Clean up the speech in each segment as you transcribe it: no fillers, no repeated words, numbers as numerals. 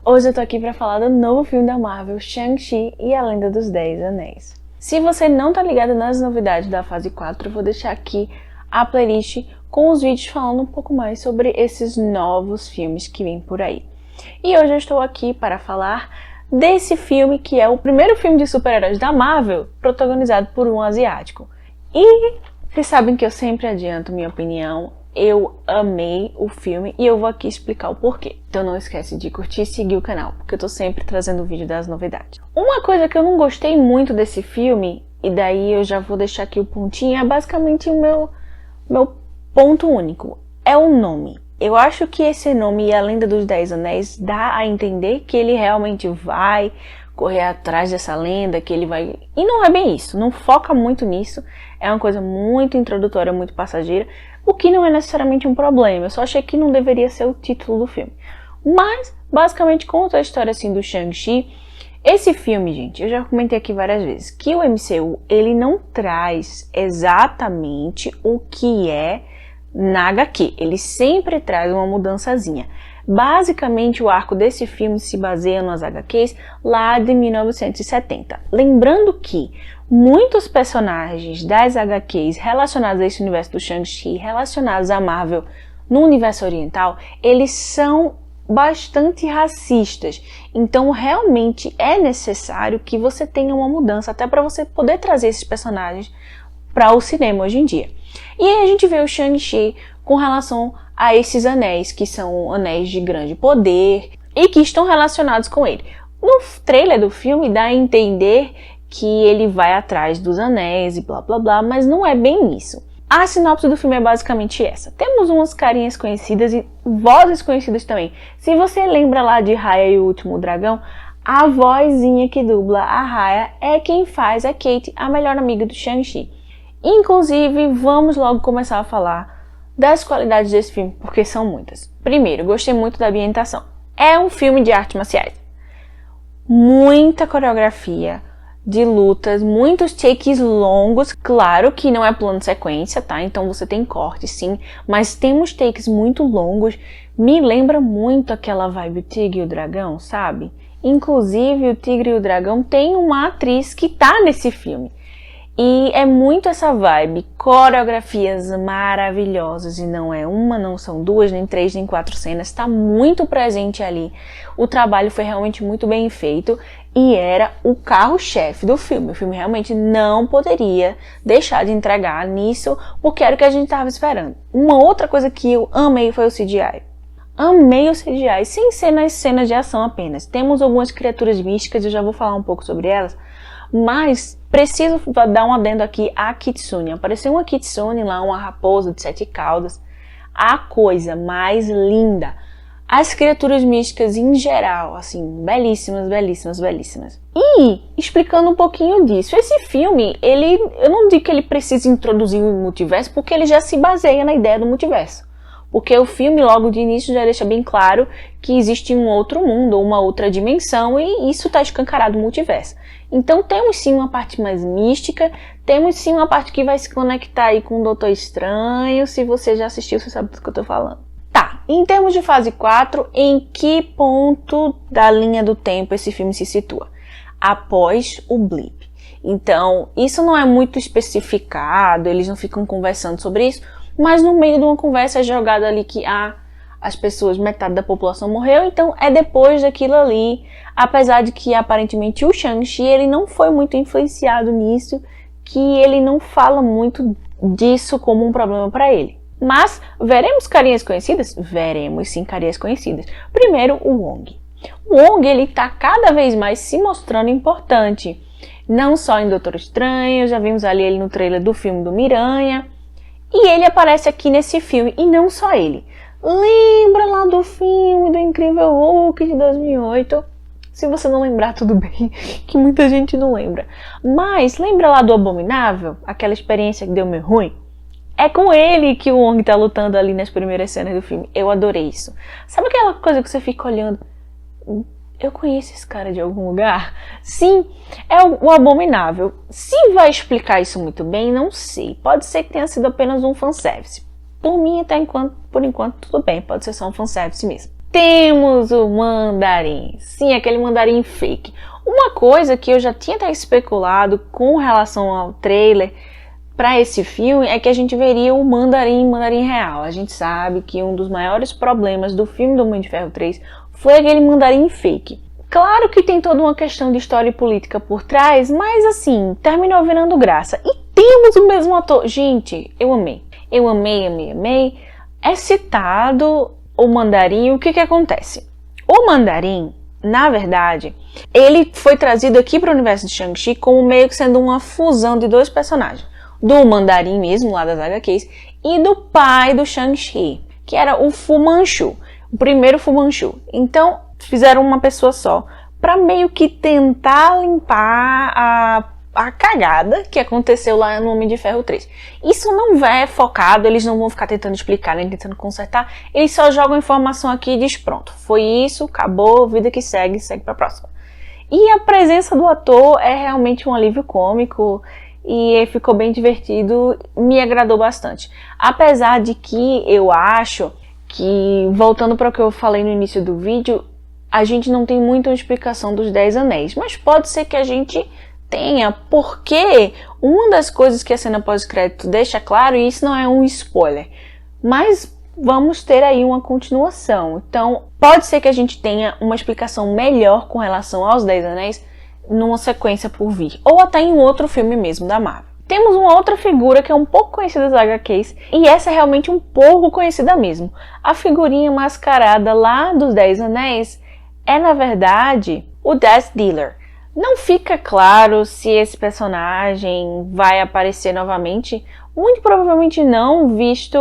Hoje eu tô aqui pra falar do novo filme da Marvel, Shang-Chi e a Lenda dos 10 Anéis. Se você não tá ligado nas novidades da fase 4, eu vou deixar aqui a playlist com os vídeos falando um pouco mais sobre esses novos filmes que vêm por aí. E hoje eu estou aqui para falar desse filme que é o primeiro filme de super-heróis da Marvel protagonizado por um asiático. E vocês sabem que eu sempre adianto minha opinião. Eu amei o filme e eu vou aqui explicar o porquê. Então não esquece de curtir e seguir o canal, porque eu tô sempre trazendo vídeo das novidades. Uma coisa que eu não gostei muito desse filme, e daí eu já vou deixar aqui o pontinho, é basicamente o meu ponto único. É o nome. Eu acho que esse nome e a Lenda dos 10 Anéis dá a entender que ele realmente vai correr atrás dessa lenda, que ele vai... E não é bem isso, não foca muito nisso. É uma coisa muito introdutória, muito passageira, o que não é necessariamente um problema. Eu só achei que não deveria ser o título do filme. Mas, basicamente, conta a história assim do Shang-Chi. Esse filme, gente, eu já comentei aqui várias vezes, que o MCU, ele não traz exatamente o que é na HQ. Ele sempre traz uma mudançazinha. Basicamente, o arco desse filme se baseia nas HQs lá de 1970. Lembrando que muitos personagens das HQs relacionados a esse universo do Shang-Chi, relacionados à Marvel no universo oriental, eles são bastante racistas. Então, realmente é necessário que você tenha uma mudança, até para você poder trazer esses personagens para o cinema hoje em dia. E aí a gente vê o Shang-Chi com relação a esses anéis, que são anéis de grande poder e que estão relacionados com ele. No trailer do filme dá a entender que ele vai atrás dos anéis e blá blá blá, mas não é bem isso. A sinopse do filme é basicamente essa. Temos umas carinhas conhecidas e vozes conhecidas também. Se você lembra lá de Raya e o Último Dragão, a vozinha que dubla a Raya é quem faz a Kate, a melhor amiga do Shang-Chi. Inclusive, vamos logo começar a falar das qualidades desse filme, porque são muitas. Primeiro, gostei muito da ambientação. É um filme de artes marciais. Muita coreografia de lutas, muitos takes longos. Claro que não é plano de sequência, tá? Então você tem corte, sim, mas temos takes muito longos. Me lembra muito aquela vibe o Tigre e o Dragão, sabe? Inclusive, o Tigre e o Dragão tem uma atriz que tá nesse filme. E é muito essa vibe, coreografias maravilhosas, e não é uma, não são duas, nem três, nem quatro cenas, está muito presente ali. O trabalho foi realmente muito bem feito e era o carro-chefe do filme. O filme realmente não poderia deixar de entregar nisso, porque era o que a gente estava esperando. Uma outra coisa que eu amei foi o CGI. Amei o CGI, sem ser nas cenas de ação apenas. Temos algumas criaturas místicas, eu já vou falar um pouco sobre elas, mas preciso dar um adendo aqui à Kitsune. Apareceu uma Kitsune lá, uma raposa de 7 caudas. A coisa mais linda. As criaturas místicas em geral, assim, belíssimas, belíssimas, belíssimas. E, explicando um pouquinho disso, esse filme, eu não digo que ele precisa introduzir um multiverso, porque ele já se baseia na ideia do multiverso. Porque o filme, logo de início, já deixa bem claro que existe um outro mundo, ou uma outra dimensão, e isso está escancarado no multiverso. Então temos sim uma parte mais mística, temos sim uma parte que vai se conectar aí com o Doutor Estranho. Se você já assistiu, você sabe do que eu tô falando. Tá, em termos de fase 4, em que ponto da linha do tempo esse filme se situa? Após o blip. Então, isso não é muito especificado, eles não ficam conversando sobre isso, mas no meio de uma conversa é jogado ali que as pessoas, metade da população morreu, então é depois daquilo ali, apesar de que aparentemente o Shang-Chi ele não foi muito influenciado nisso, que ele não fala muito disso como um problema para ele. Mas veremos carinhas conhecidas? Veremos sim carinhas conhecidas. Primeiro, o Wong. O Wong ele tá cada vez mais se mostrando importante, não só em Doutor Estranho, já vimos ali ele no trailer do filme do Miranha, e ele aparece aqui nesse filme, e não só ele. Lembra lá do filme do Incrível Hulk de 2008? Se você não lembrar, tudo bem, que muita gente não lembra. Mas lembra lá do Abominável? Aquela experiência que deu meio ruim? É com ele que o Wong tá lutando ali nas primeiras cenas do filme. Eu adorei isso. Sabe aquela coisa que você fica olhando? Eu conheço esse cara de algum lugar? Sim, é o Abominável. Se vai explicar isso muito bem, não sei. Pode ser que tenha sido apenas um fanservice. Por mim, por enquanto, tudo bem. Pode ser só um fanservice mesmo. temos o mandarim. Sim, aquele mandarim fake. Uma coisa que eu já tinha até especulado com relação ao trailer para esse filme é que a gente veria o mandarim real. A gente sabe que um dos maiores problemas do filme do Homem de Ferro 3 foi aquele mandarim fake. Claro que tem toda uma questão de história e política por trás, mas assim, terminou virando graça. E temos o mesmo ator. Gente, eu amei. Eu amei. É citado o mandarim. O que acontece? O mandarim, na verdade, ele foi trazido aqui para o universo de Shang-Chi como meio que sendo uma fusão de dois personagens. Do mandarim mesmo, lá das HQs, e do pai do Shang-Chi, que era o Fu Manchu, o primeiro Fu Manchu. Então, fizeram uma pessoa só, para meio que tentar limpar a cagada que aconteceu lá no Homem de Ferro 3. Isso não é focado, eles não vão ficar tentando explicar, nem tentando consertar, eles só jogam informação aqui e diz pronto, foi isso, acabou, vida que segue pra próxima. E a presença do ator é realmente um alívio cômico, e ficou bem divertido, me agradou bastante. Apesar de que eu acho que, voltando para o que eu falei no início do vídeo, a gente não tem muita explicação dos 10 anéis, mas pode ser que a gente tenha, porque uma das coisas que a cena pós-crédito deixa claro, e isso não é um spoiler, mas vamos ter aí uma continuação. Então, pode ser que a gente tenha uma explicação melhor com relação aos 10 anéis numa sequência por vir, ou até em outro filme mesmo da Marvel. Temos uma outra figura que é um pouco conhecida das HQs, e essa é realmente um pouco conhecida mesmo. A figurinha mascarada lá dos 10 Anéis é, na verdade, o Death Dealer. Não fica claro se esse personagem vai aparecer novamente, muito provavelmente não, visto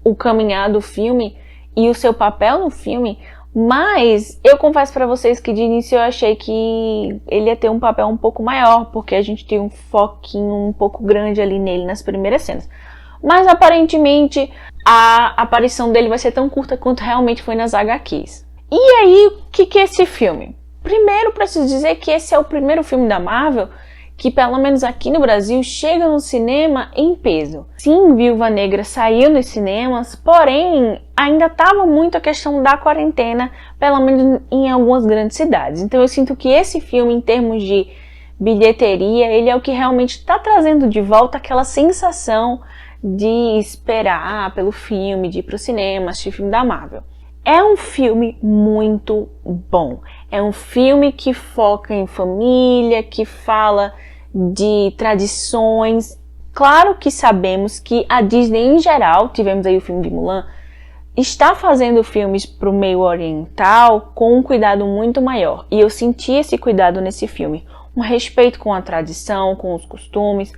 o caminhar do filme e o seu papel no filme, mas eu confesso pra vocês que de início eu achei que ele ia ter um papel um pouco maior, porque a gente tem um foquinho um pouco grande ali nele nas primeiras cenas. Mas aparentemente a aparição dele vai ser tão curta quanto realmente foi nas HQs. E aí, o que é esse filme? Primeiro, preciso dizer que esse é o primeiro filme da Marvel que, pelo menos aqui no Brasil, chega no cinema em peso. Sim, Viúva Negra saiu nos cinemas, porém, ainda estava muito a questão da quarentena, pelo menos em algumas grandes cidades. Então eu sinto que esse filme, em termos de bilheteria, ele é o que realmente está trazendo de volta aquela sensação de esperar pelo filme, de ir para o cinema, assistir filme da Marvel. É um filme muito bom. É um filme que foca em família, que fala de tradições. Claro que sabemos que a Disney em geral, tivemos aí o filme de Mulan, está fazendo filmes para o meio oriental com um cuidado muito maior. E eu senti esse cuidado nesse filme. Um respeito com a tradição, com os costumes.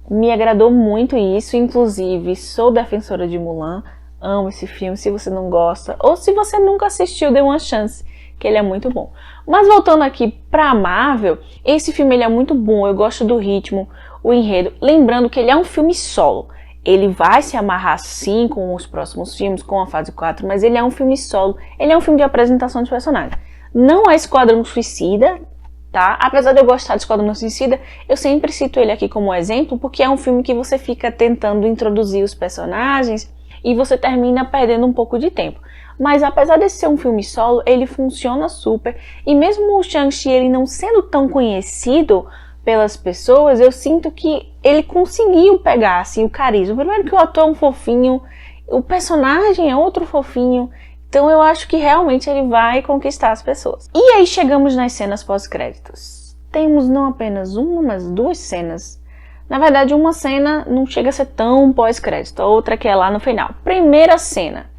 Me agradou muito isso, inclusive sou defensora de Mulan. Amo esse filme, se você não gosta, ou se você nunca assistiu, dê uma chance, que ele é muito bom. Mas voltando aqui pra Marvel, esse filme ele é muito bom, eu gosto do ritmo, o enredo, lembrando que ele é um filme solo. Ele vai se amarrar sim com os próximos filmes, com a fase 4, mas ele é um filme solo, ele é um filme de apresentação de personagens. Não é Esquadrão Suicida, tá? Apesar de eu gostar de Esquadrão Suicida, eu sempre cito ele aqui como exemplo, porque é um filme que você fica tentando introduzir os personagens, e você termina perdendo um pouco de tempo. Mas apesar de ser um filme solo, ele funciona super. E mesmo o Shang-Chi ele não sendo tão conhecido pelas pessoas, eu sinto que ele conseguiu pegar assim, o carisma. Primeiro que o ator é um fofinho, o personagem é outro fofinho. Então eu acho que realmente ele vai conquistar as pessoas. E aí chegamos nas cenas pós-créditos. Temos não apenas uma, mas duas cenas. Na verdade, uma cena não chega a ser tão pós-crédito, a outra que é lá no final. Primeira cena,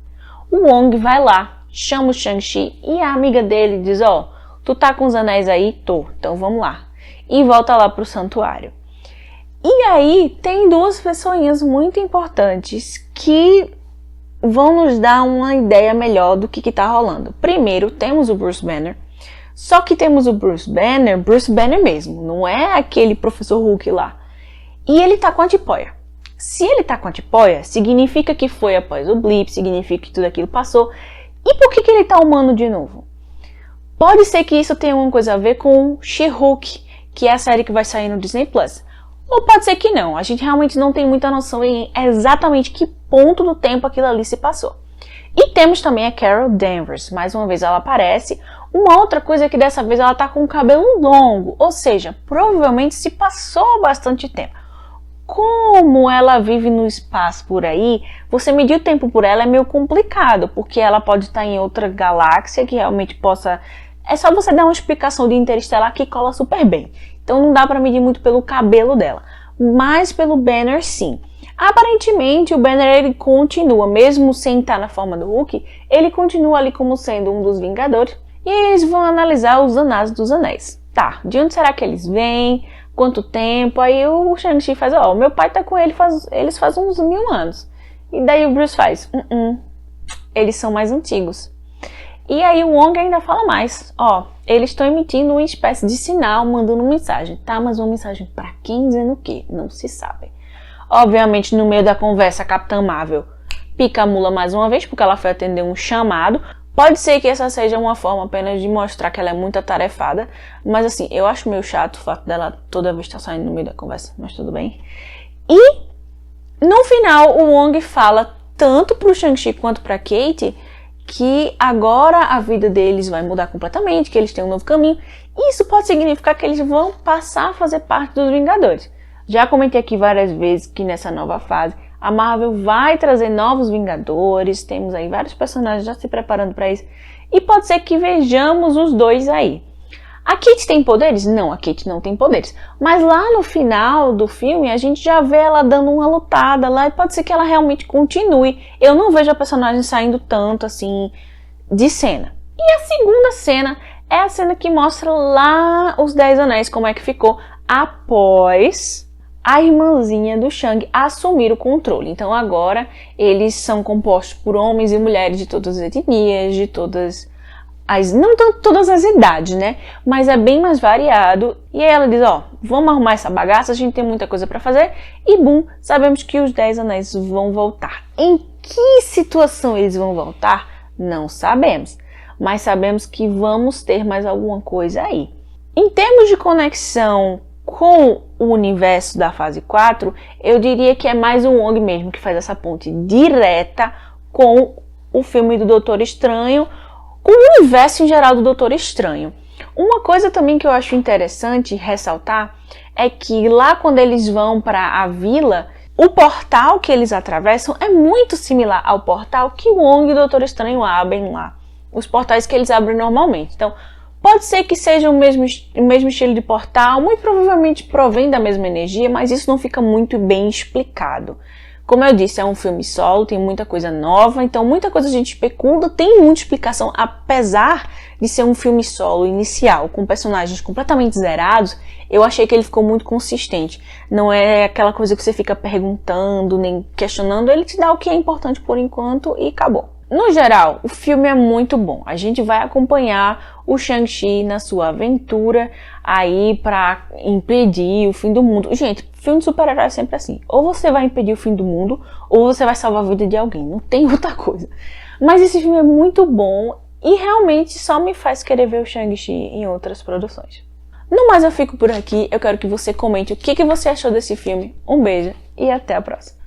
o Wong vai lá, chama o Shang-Chi e a amiga dele diz, ó, tu tá com os anéis aí? Tô, então vamos lá. E volta lá pro santuário. E aí tem duas pessoinhas muito importantes que vão nos dar uma ideia melhor do que tá rolando. Primeiro, temos o Bruce Banner. Só que temos o Bruce Banner mesmo, não é aquele professor Hulk lá. E ele tá com a Tipoia. Se ele tá com a Tipoia, significa que foi após o blip, significa que tudo aquilo passou. E por que ele tá humano de novo? Pode ser que isso tenha alguma coisa a ver com She-Hulk, que é a série que vai sair no Disney Plus. Ou pode ser que não, a gente realmente não tem muita noção em exatamente que ponto do tempo aquilo ali se passou. E temos também a Carol Danvers, mais uma vez ela aparece. Uma outra coisa é que dessa vez ela tá com o cabelo longo, ou seja, provavelmente se passou bastante tempo. Como ela vive no espaço por aí, você medir o tempo por ela é meio complicado, porque ela pode estar em outra galáxia que realmente possa... É só você dar uma explicação de Interestelar que cola super bem. Então não dá pra medir muito pelo cabelo dela, mas pelo Banner sim. Aparentemente o Banner ele continua, mesmo sem estar na forma do Hulk, ele continua ali como sendo um dos Vingadores. E aí eles vão analisar os Anais dos Anéis. Tá, de onde será que eles vêm? Quanto tempo? Aí o Shang-Chi faz, ó, meu pai tá com eles faz uns 1000 anos. E daí o Bruce faz, eles são mais antigos. E aí o Wong ainda fala mais, ó, eles estão emitindo uma espécie de sinal, mandando mensagem. Tá, mas uma mensagem pra quem, dizendo o quê? Não se sabe. Obviamente, no meio da conversa, a Capitã Marvel pica a mula mais uma vez, porque ela foi atender um chamado. Pode ser que essa seja uma forma apenas de mostrar que ela é muito atarefada, mas assim, eu acho meio chato o fato dela toda vez estar saindo no meio da conversa, mas tudo bem. E no final, o Wong fala tanto pro Shang-Chi quanto pra Kate que agora a vida deles vai mudar completamente, que eles têm um novo caminho. Isso pode significar que eles vão passar a fazer parte dos Vingadores. Já comentei aqui várias vezes que nessa nova fase a Marvel vai trazer novos Vingadores, temos aí vários personagens já se preparando para isso, e pode ser que vejamos os dois aí. A Kate tem poderes? Não, a Kate não tem poderes, mas lá no final do filme a gente já vê ela dando uma lutada lá e pode ser que ela realmente continue. Eu não vejo a personagem saindo tanto assim de cena. E a segunda cena é a cena que mostra lá os 10 Anéis, como é que ficou após a irmãzinha do Shang assumir o controle. Então agora eles são compostos por homens e mulheres de todas as etnias, de todas as... não tanto todas as idades, né? Mas é bem mais variado. E aí ela diz, ó, vamos arrumar essa bagaça, a gente tem muita coisa pra fazer. E bum, sabemos que os 10 Anéis vão voltar. Em que situação eles vão voltar? Não sabemos. Mas sabemos que vamos ter mais alguma coisa aí. Em termos de conexão com o universo da fase 4, eu diria que é mais o Wong mesmo que faz essa ponte direta com o filme do Doutor Estranho, com o universo em geral do Doutor Estranho. Uma coisa também que eu acho interessante ressaltar é que lá quando eles vão para a vila, o portal que eles atravessam é muito similar ao portal que o Wong e o Doutor Estranho abrem lá. Os portais que eles abrem normalmente. Então, pode ser que seja o mesmo estilo de portal, muito provavelmente provém da mesma energia, mas isso não fica muito bem explicado. Como eu disse, é um filme solo, tem muita coisa nova, então muita coisa a gente especula, tem muita explicação, apesar de ser um filme solo inicial, com personagens completamente zerados, eu achei que ele ficou muito consistente. Não é aquela coisa que você fica perguntando, nem questionando, ele te dá o que é importante por enquanto e acabou. No geral, o filme é muito bom. A gente vai acompanhar o Shang-Chi na sua aventura aí pra impedir o fim do mundo. Gente, filme de super-herói é sempre assim. Ou você vai impedir o fim do mundo, ou você vai salvar a vida de alguém. Não tem outra coisa. Mas esse filme é muito bom e realmente só me faz querer ver o Shang-Chi em outras produções. No mais, eu fico por aqui. Eu quero que você comente o que você achou desse filme. Um beijo e até a próxima.